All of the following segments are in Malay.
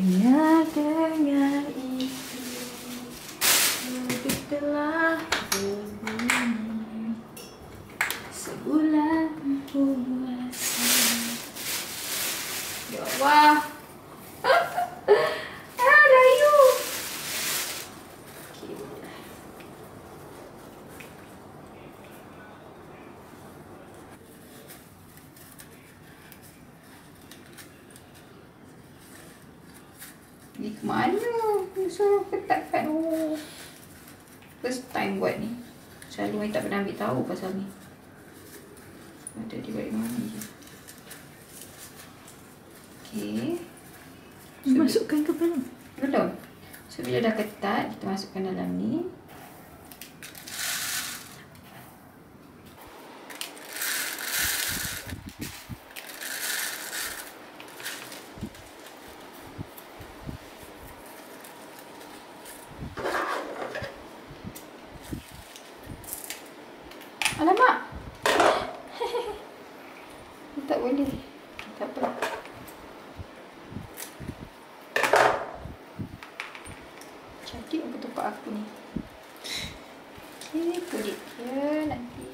Hanya dengan itu hidup telah berbunyi sebulan puasa. Ya Allah. Layu. Ni ke mana? Suruh ketatkan. Oh. First time buat ni. Selalu saya tak pernah ambil tahu pasal ni. Ada di balik mana je. Okay. So, masukkan ke belum? Belum. So bila dah ketat, kita masukkan dalam ni. Alamak. Tak boleh. Tak apa. Cantik ketupat aku ni. Okay, kulit dia nanti.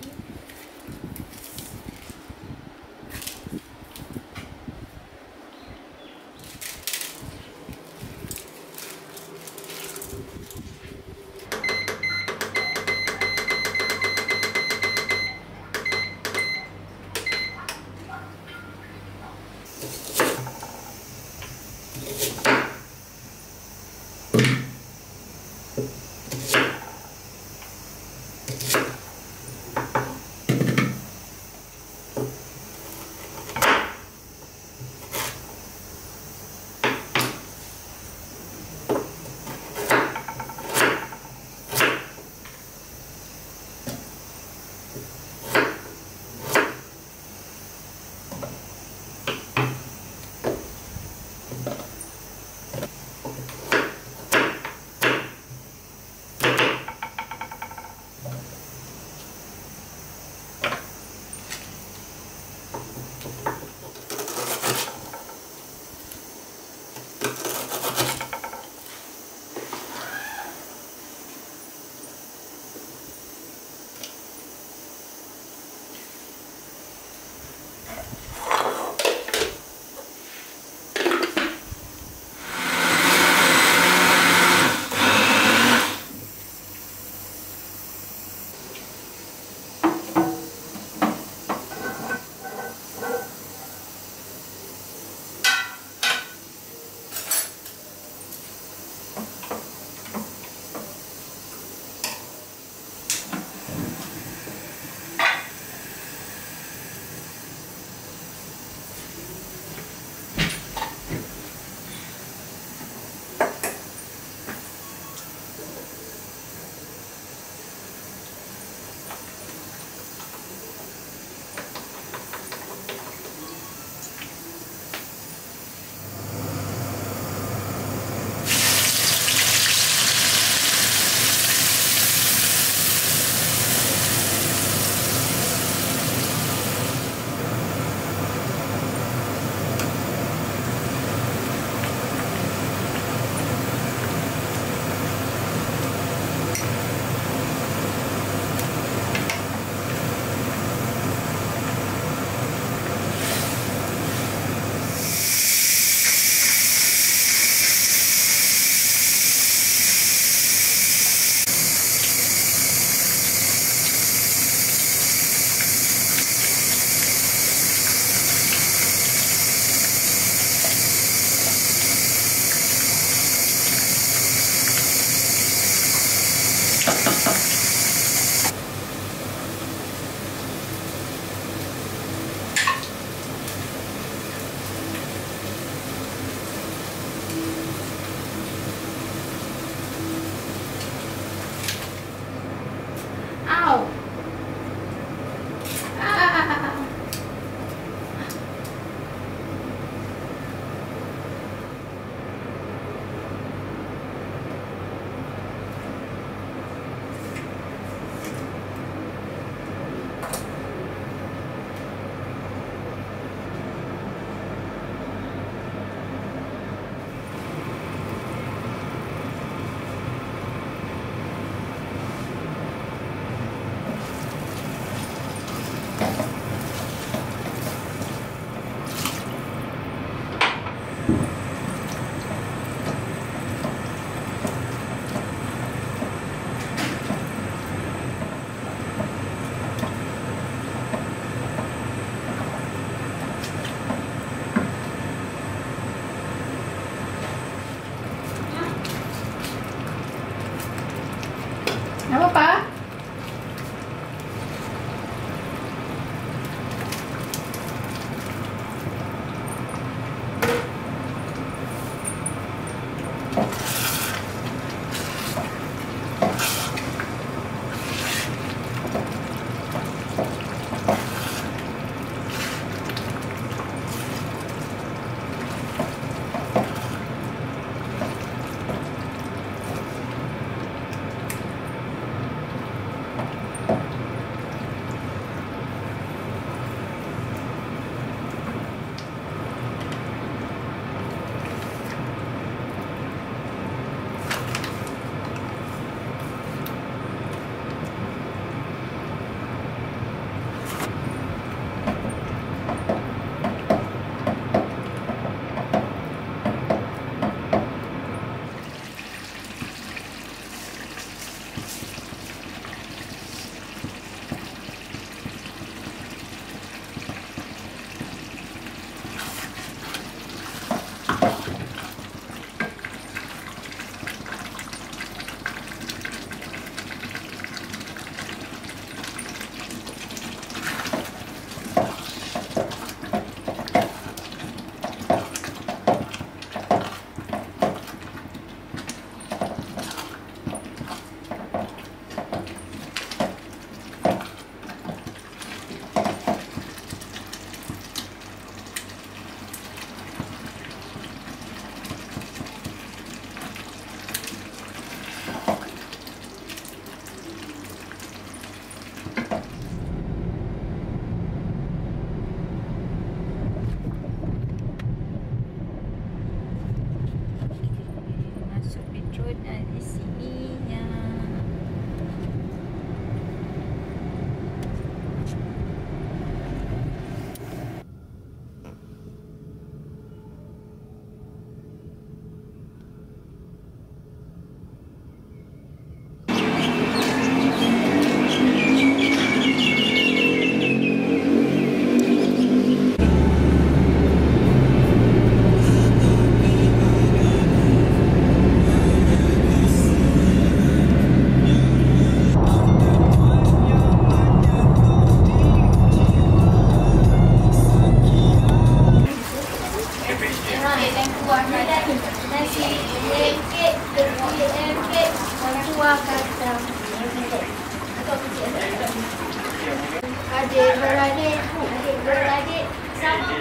Sama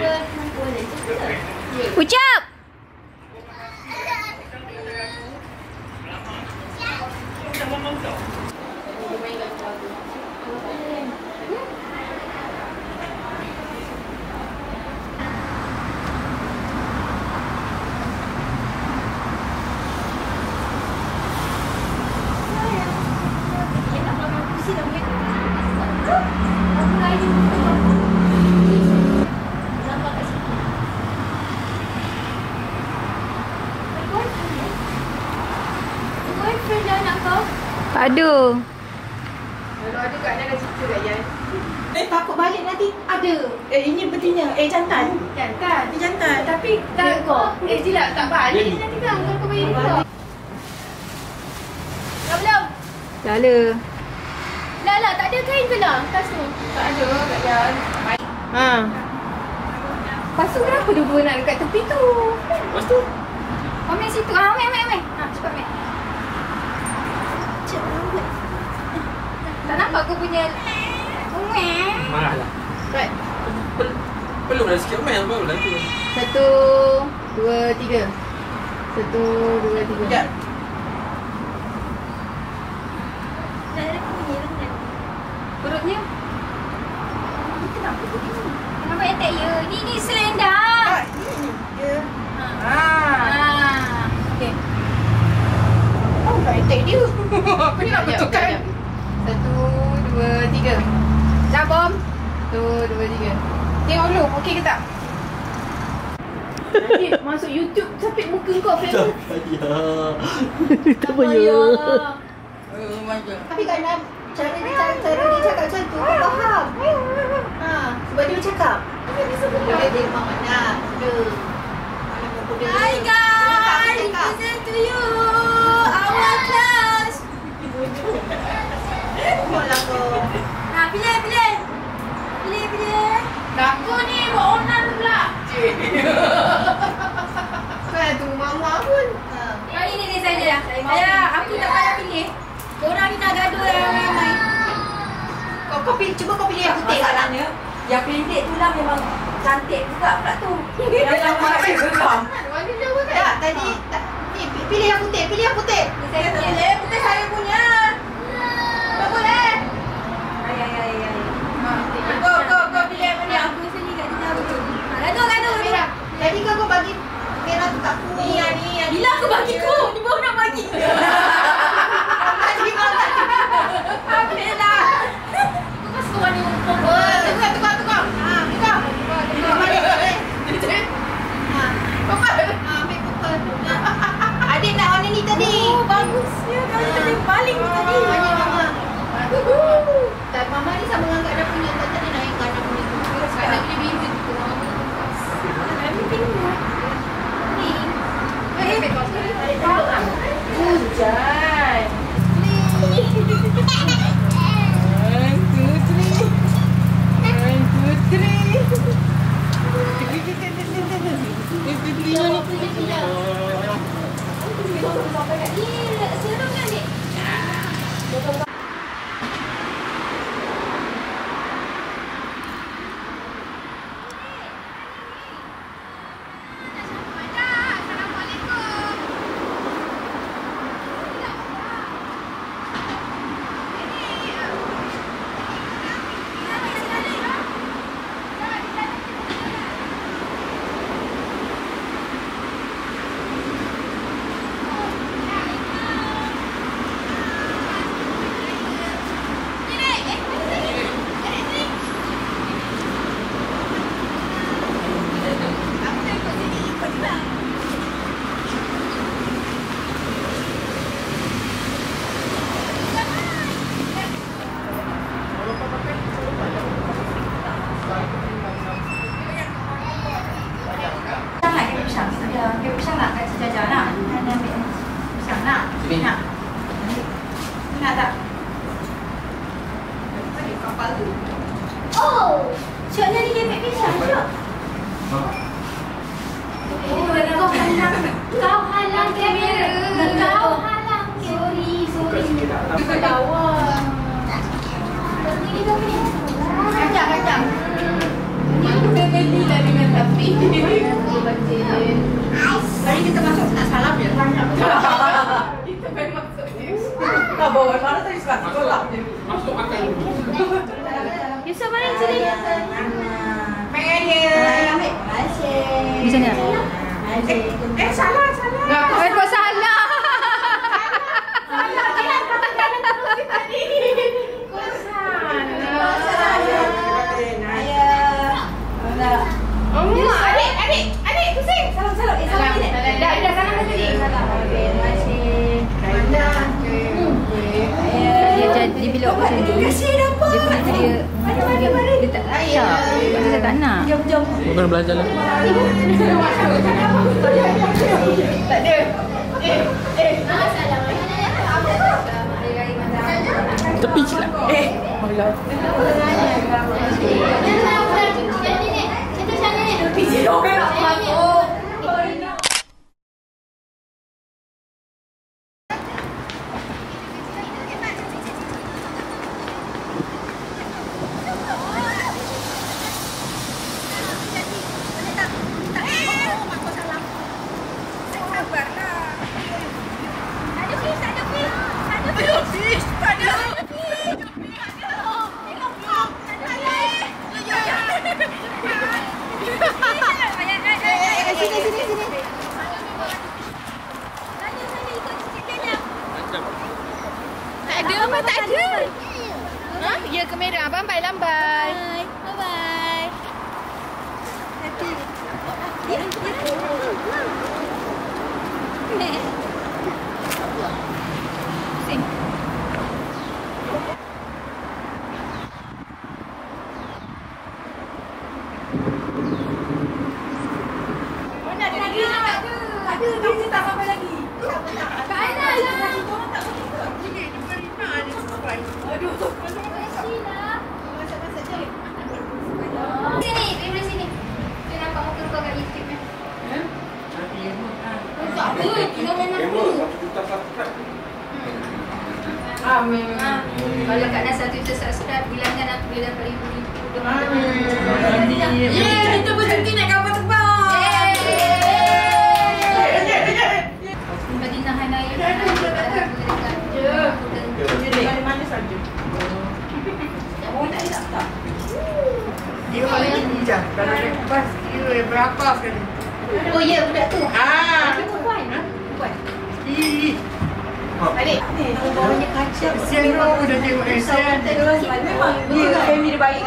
boleh. Ucap! Ada. Kalau ada kat Nana cerita kat Yan. Takut balik nanti ada. Ini betina. Jantan. Jantan. Ini jantan. Tapi tak kok. Silap tak balik nanti kan kau balik kau. Dah belum? Dah lah. Lah, tak ada kain ke lah? Kasut. Tak ada kat Yan. Ha. Lepas tu kenapa dua-dua nak dekat tepi tu? Lepas tu? Ambil situ. Ambil. Ha, cepat ambil. Tak nampak kau punya. Marahlah. Right. Belum dah sikit main baru lah tu. 1, 2, 3. 1, 2, 3. Sekejap. Perutnya. Kenapa begini? Kenapa attack ya? Ni selendang. Ya. Okey. Oh, tak attack dia. Aku ni nak betulkan. 1, 2, 3. Dah bom. 1, 2, 3. Tengok dulu, okey ke tak? Nanti masuk YouTube capit muka kau famous. Tak payah. Tapi kan cara dia cakap macam tu kau faham. Sebab dia bercakap. Dia mak mana? Hi guys, present to you our class. Malah kau. Pilih. Aku ni buat onan pula. Kan tunggu mama pun. Kali ni dia saja. Aku tak payah pilih. Korang ni nak gaduh ramai. Kau pilih, cuba kau pilih yang putih lah. Yang pendek tu lah memang cantik juga pula tu. Yang lama kan geram. Tak, tadi ni pilih yang putih, pilih yang putih. Saya pilih putih saya punya. Tak boleh. Kau pilih yang mana? Aku sini kat jauh. Gaduh. Merah. Tadi kau bagi merah tu kat aku. Ni. Bila aku bagi kau? Ni baru nak bagi. Tadi kau tak. Ambillah. Kau kasih kau warna purple. Tukar. Tukar. Ambil purple. Adik nak warna ni tadi. Oh, bagusnya. Kau tadi paling tadi. Mama. Tak, mama ni sama dengan Kak Dah punya. Tak tadi nak yang Kak Dah punya. Kak Dah pilih biru tu. Kami pilih ni. Hujan. Oh, Syaknya ni dia pisang, Syak. Oh, kau halang kamera. Kau halang. Sorry. Ketawa. Ini kau punya. Kacang. Ni aku dah beli lah. Hari kita masuk nak salam je. Kita main masuk je. Tak bawa mana tadi sebab sekolah je. Masuk makan. Yusof mari sini. Main dia. Terima kasih. Di sana. Salah. Kau salah. Salah. Jangan kata jalan terus tadi. Kau salah. Adik, pusing. Salam. Salam ni. Dah salam tadi. Terima kasih. Dia jadi bila aku sini. Terima kasih dapat. Dia punya dia. Dia tak layak. Dia tak nak. Jom. Bukan belajar lah. Tak ada. Tepi silap. Tak ada. Ha? Ya, kamera. Abang lambai. Bye. Mana ada lagi? Ada, dia tak sampai lagi. Tak ada lah. Sini, daripada sini. Dia nampak muka kau kat YouTube ni. Tak ada, kita memang dulu. Amin. Kalau Kak Nas 1 juta subscribe, bilangkan aku boleh dapat ribu-ribu. Kita bercuti naik kapal terbang. Madinah Hanaya. Mana saja. Orang tak. Dia paling tinggi je. Kalau naik bas, dia berapa sekali? Oh ya, budak tu. Ah. Perempuan. Ih. Adik. Bawahnya kaca. Kesian kau dah tengok Asian. Memang dia family dia baik.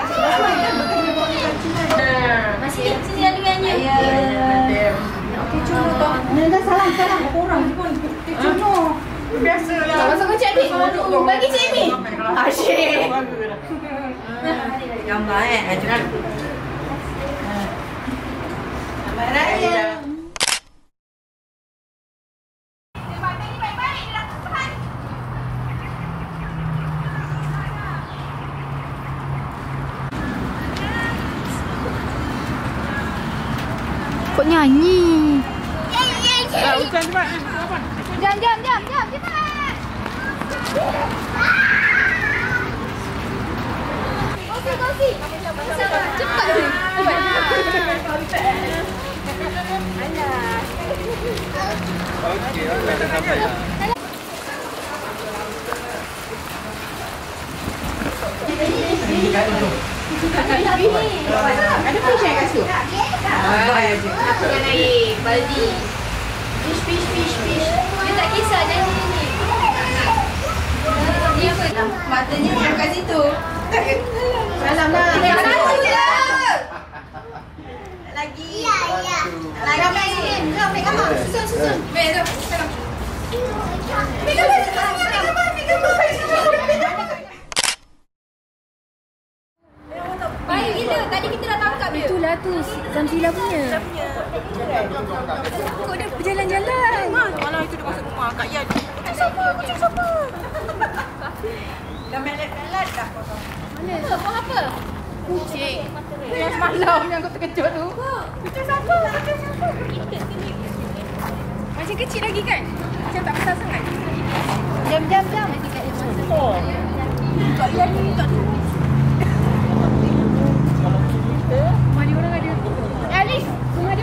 Masih sini laluannya. Okey, cuma tau. Dah salam. Orang pun. Cuma. Biasalah. Masa kau cik adik. Bagi cik Amy. Asyik. Gambar Ajak. Selamat Raya. Kok nyanyi? Hujan cepat. Jam, cepat. Kosi. Cepat je. Okey, dah sampai dah. Ada fish yang kat situ? Dengan air, baldi. Fish. Dia tak kisah nyanyi ni. Dia apa? Matanya yang kat situ. Salam lah. Satu je. Lagi. Lagi. Ambil gambar. Susun. Ambil tu. Salam. Ambil gambar. Baik gila. Tadi kita dah tangkap dia. Itulah tu Zamzila punya. Kok dia berjalan-jalan? Malah itu dia masuk rumah Kak Yan. Kucing siapa? Dah melet-melet dah kosong. Mana? Apa? Kucing. Yang semalam yang kau terkejut tu. Kucing siapa? Masih kecil lagi kan? Macam tak besar sangat. Jam. Oh. Kak Yan ni tak tahu. Mana orang ada? Alice, rumah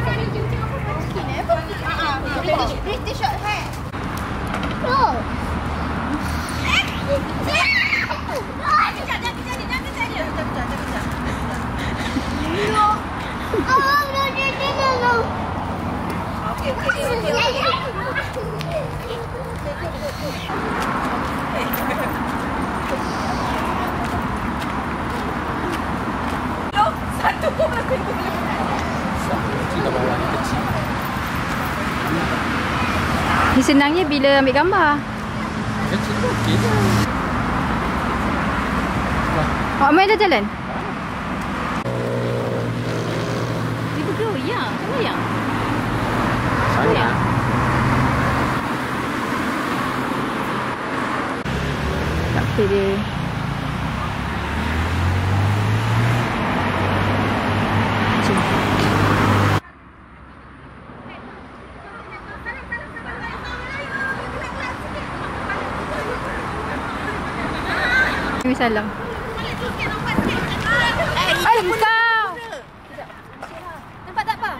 Ni senangnya bila ambil gambar. Kecil tu okey je. Awak main dah jalan? Dia bergoyang. Kan goyang? Sangat. Tak apa dia. Salam. Ay, kau. Nampak tak apa?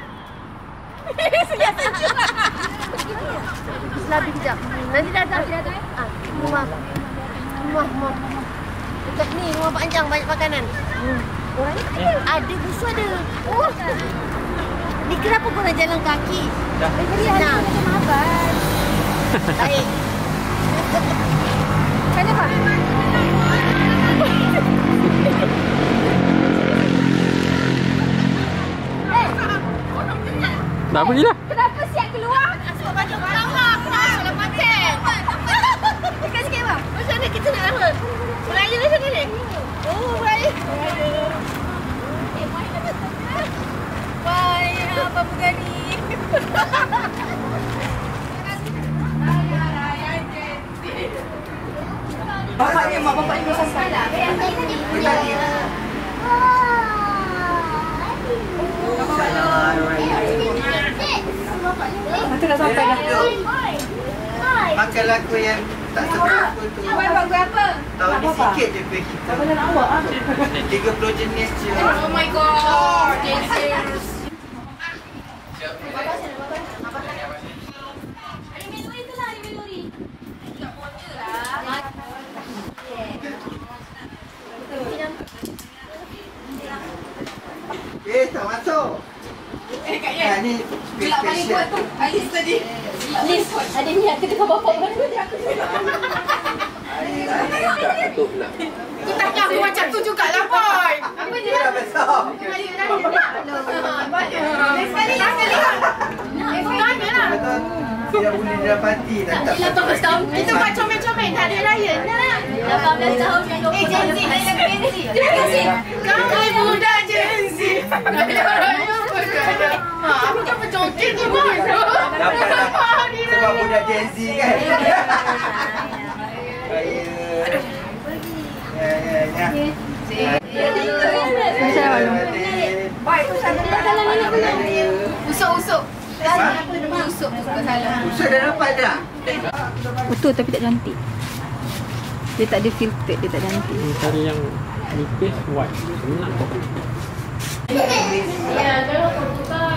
Selagi kejap. Nanti datang. Rumah. Dekat ni rumah Pak Anjang banyak makanan. Orang ada busu ada. Oh. Ni kenapa korang jalan kaki? Dah. Senang. Macam abang. Baik. Kenapa? Dah pergilah. Kenapa siap keluar? Sebab baju lama. Kenapa dalam pancen? Dekat sikit bang. Macam mana kita nak lama? Melayu macam ni? Oh, baik. Baik, apa bukan ni? Bapaknya, mak bapaknya besar sekali. Nanti dah sampai dah. Makan laku yang tak seberapa tu. Awak buat gue apa? Tahu ni sikit je kuih kita. Apa nak awak? 30 jenis je. Oh my god. Tak masuk. Kak Yan. Ni Gelap paling kuat tu. Alis tadi. Liz, ada niat ke dekat bapak kan? Tak tutup pula. Tu tanya aku macam tu jugalah, boy. Apa dia dah besar. Tanya lah. Tidak boleh didapati dah tak. 18 tahun. Itu buat comel-comel. Tak ada layan. 18 tahun yang kau Gen Z. Terima kasih. Kami budak Gen Z. Aku tak berjoget tu, boy. Sebab budak Gen Z kan. Usuk-usuk. Usuk salah. Usut dah dapat dah. Betul tapi tak cantik. Dia tak ada filter, dia tak cantik. Cari yang nipis white. Senang kok. Ya, kalau kau bukan.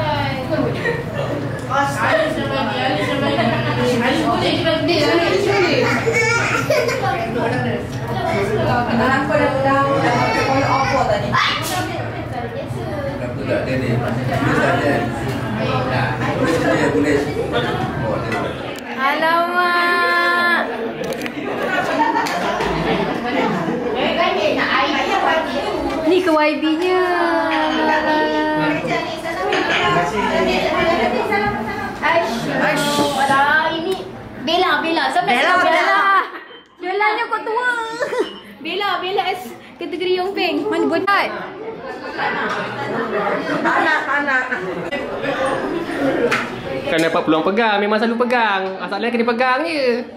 Alamak. Ni ke YB-nya. Ini Bella. Sampai Bella-nya kau tua. Bella kategori Yongpeng. Mana budak? Anak-anak. Kan dapat peluang pegang, memang selalu pegang. Asalnya kena pegang je.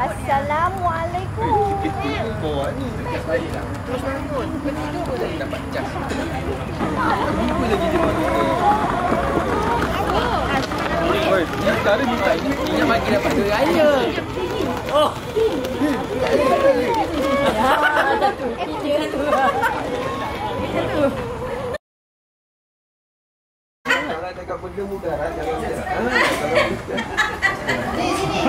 Assalamualaikum. Bawa ni dekat saya lah. Terus bangun. Dapat jas. Apa lagi dia makan? Oi, ni cara ni tak ini. Dia bagi dapat 2 raya. Oh. Ya, satu. cakap benda mudah lah. Jangan mudah. Sini.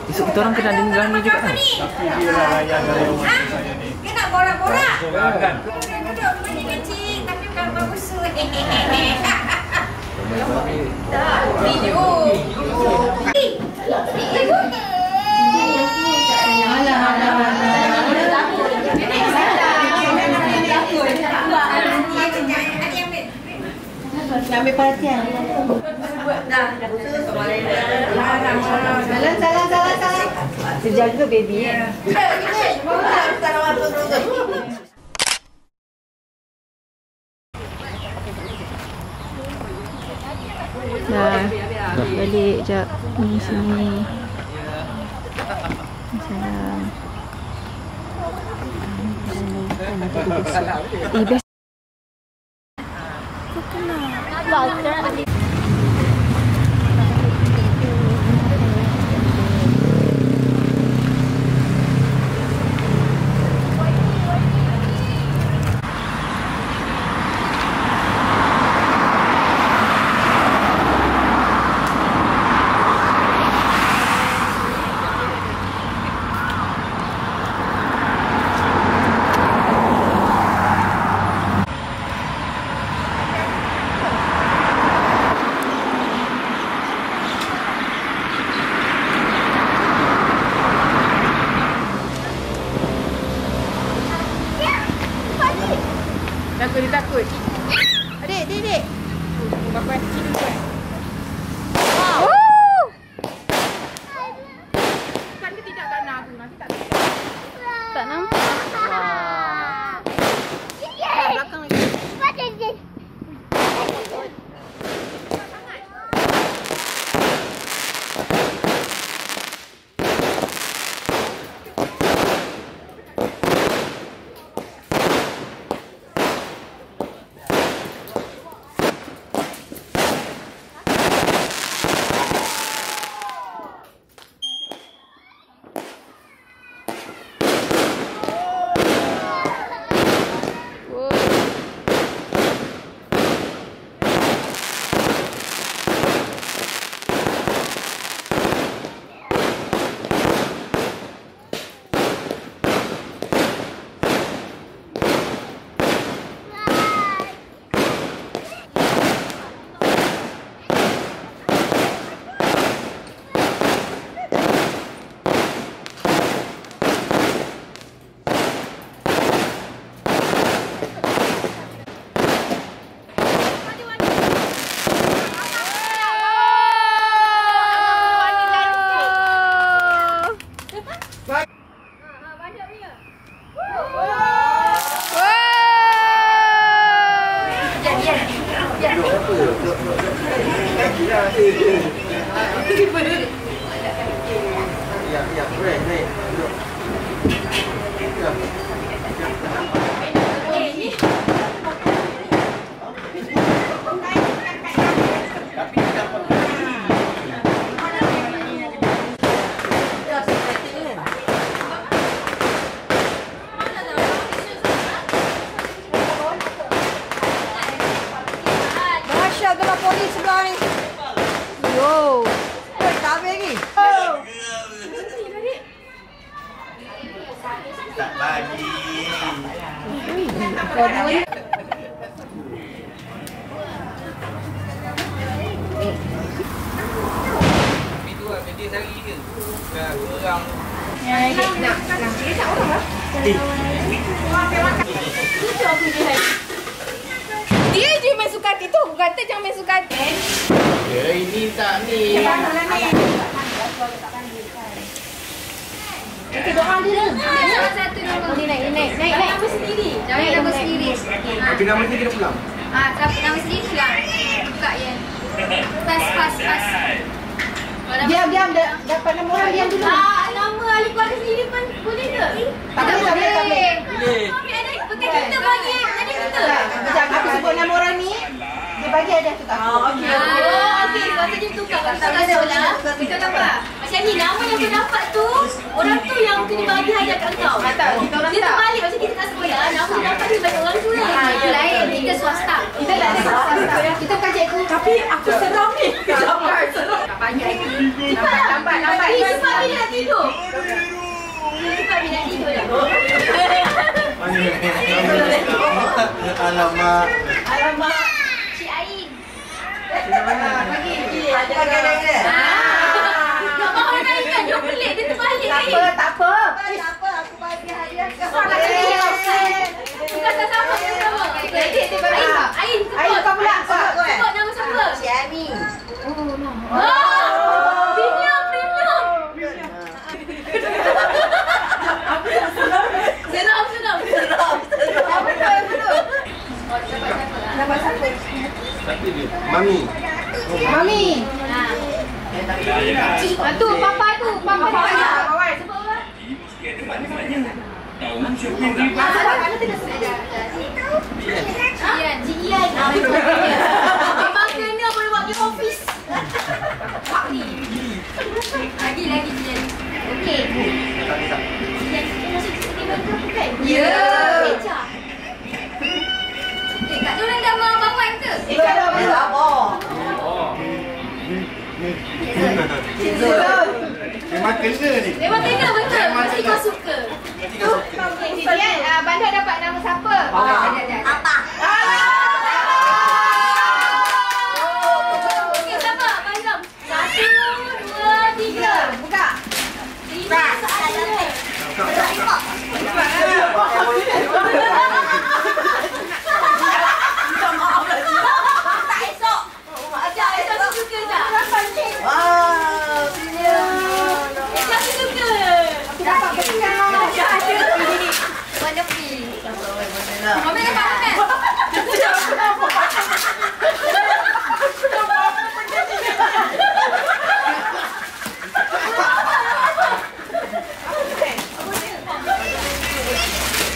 Esok kita orang kena dengar ni juga kan? Tapi dia lah layan dari rumah saya ni. Dia nak borak-borak. Kan? Duduk rumahnya kecil tapi kalau bagus. Video. Ambil perhatian. Dah. Salam. Terjaga baby. Dah. Balik jap. Ni sini. Salam. Best. Dia takut. Adik. Bapak kecil tu kan. Wow. Bukan ke tidak tak nak tu? Nanti tak nampak. Tak nampak. Belakang lagi. Ya, naik. Duduk. Ya. Dahsyat kalau polis sebelah ni. Yo. Tak habis lagi. Tak bagi. Itu lah, media sehari ke? Kurang. Dia je main suka hati tu. Aku kata jangan main suka hati. Ya, ini tak ni. Kita doa dia. Salah satu nama. Naik. Nama sendiri. Jangan nama sendiri. Tapi nama dia kena pulang. Siapa nama sendiri pulang. Buka je. Pas. Diam. Dapat nama orang diam dulu. Nama ahli keluarga sendiri pun boleh ke? Tak boleh. Boleh. Bukan kita bagi. Jadi kita. Macam aku sebut nama orang ni, dia bagi ada tu tak. Okey. Sebab tu dia tukar. Kalau tak ada lah. Kita tambah. Macam ni, nama yang kau dapat tu, orang tu yang kena bagi hadiah kat kau. Dia terbalik macam kita tak sekolah. Nama yang dapat tu bagi orang tu lah. Itu lain. Kita swasta. Kita tak ada swasta. Kita bukan cikgu. Tapi aku seram ni. Lambat, seram. Tak pandai. Lambat. Cepat bila nak tidur. Cepat bila nak tidur dah. Alamak. Cik Ain. Bagi. Ada. Tak mahu nak ikan. Dia pelik. Dia terbalik Ain. Tak apa. Aku bagi hadiah kau. Bukan sama. Ain. Ain kau pula. Sebut nama siapa? Cik Amin. Premium. Seram. Betul. Dapat siapa? Tapi dia Mami. Mami. Tu papa tu. Papa. Kawan. Sebut orang. Cik Ian. Memang kena boleh buat game office. Lagi Cik Ian. Okey. Cik Ian masuk cerita bantu bukan? Ya. Beca. Kat tu orang dah bangun ke? Memang kena ni. Memang kena betul. Mesti kau suka. Cik Ian, bandar dapat nama siapa? Apa? Okey, siapa? Abang 1, 2, 3. Buka. 5 soalan. Tak esok. Esok tu suka tak? Esok tu suka. Aku dapat bekal. Warna pink. Mami dapat makan.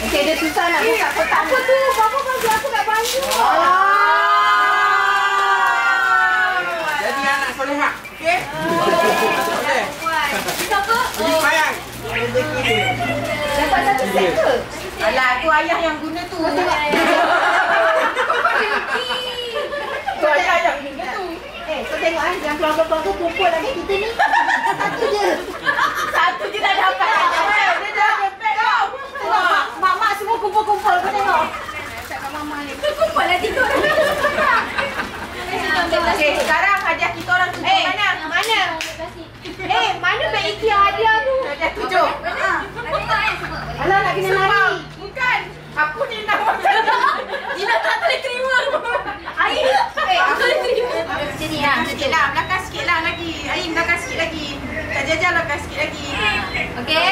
Okey, dia susah nak buka kotak. Apa tu? Bapa bagi aku nak bantu. Jadi anak solehah. Okey? Okey. Siapa? Pergi sembahyang. Dapat satu set ke? Alah, tu ayah yang guna tu. Tengok. Tu ayah yang guna tu. Kau tengok yang keluarga-keluarga kumpul lagi kita ni. Satu je. Satu je dah dapat. Dia dah dapat kau. Tengok, mak-mak semua kumpul-kumpul. Kau tengok. Cakap mama ni. Kumpul lah tidur. Okey, sekarang hadiah kita orang tu. Mana? Mana beg IKEA hadiah tu? Hadiah 7. Alah, nak kena lari. Bukan. Aku ni nak makan. Gila tak boleh terima. Air. Aku boleh terima. Macam ni lah. Sikit lah. Belakang sikit lah lagi. Ain belakang sikit lagi. Kak Jaja belakang sikit lagi. Okey.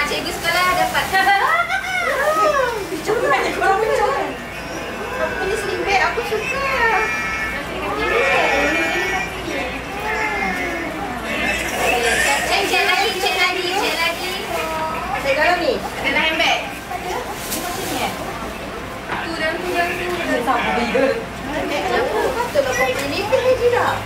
Cikgu sekolah dapat. Aku ni sling bag. Aku suka. Cek lagi. Cek dalam ni. Dalam handbag. Tu dalam tu. Patut lah kau pilih ke lagi dah.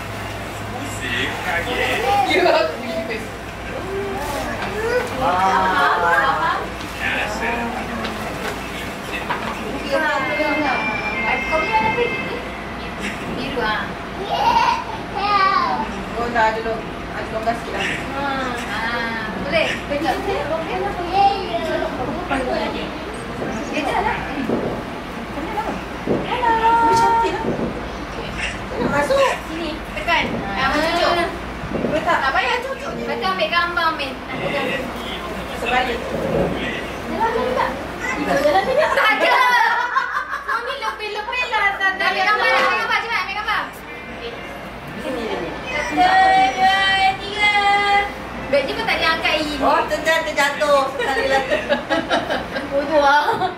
Kau punya warna pink ni? Biru ah. Oh dah ada dong. Ada longgar sikit lah. Boleh? Betul. Dia jalan. Hello. Cantik lah. Sebalik. Jalan juga. Tak ada. Kau ni lebih-lebih lah. Ambil gambar, cepat ambil gambar. Sini. 1, 2, 3. Beg ni pun tak diangkat ini. Oh, terjatuh sekali lagi. Bodoh ah.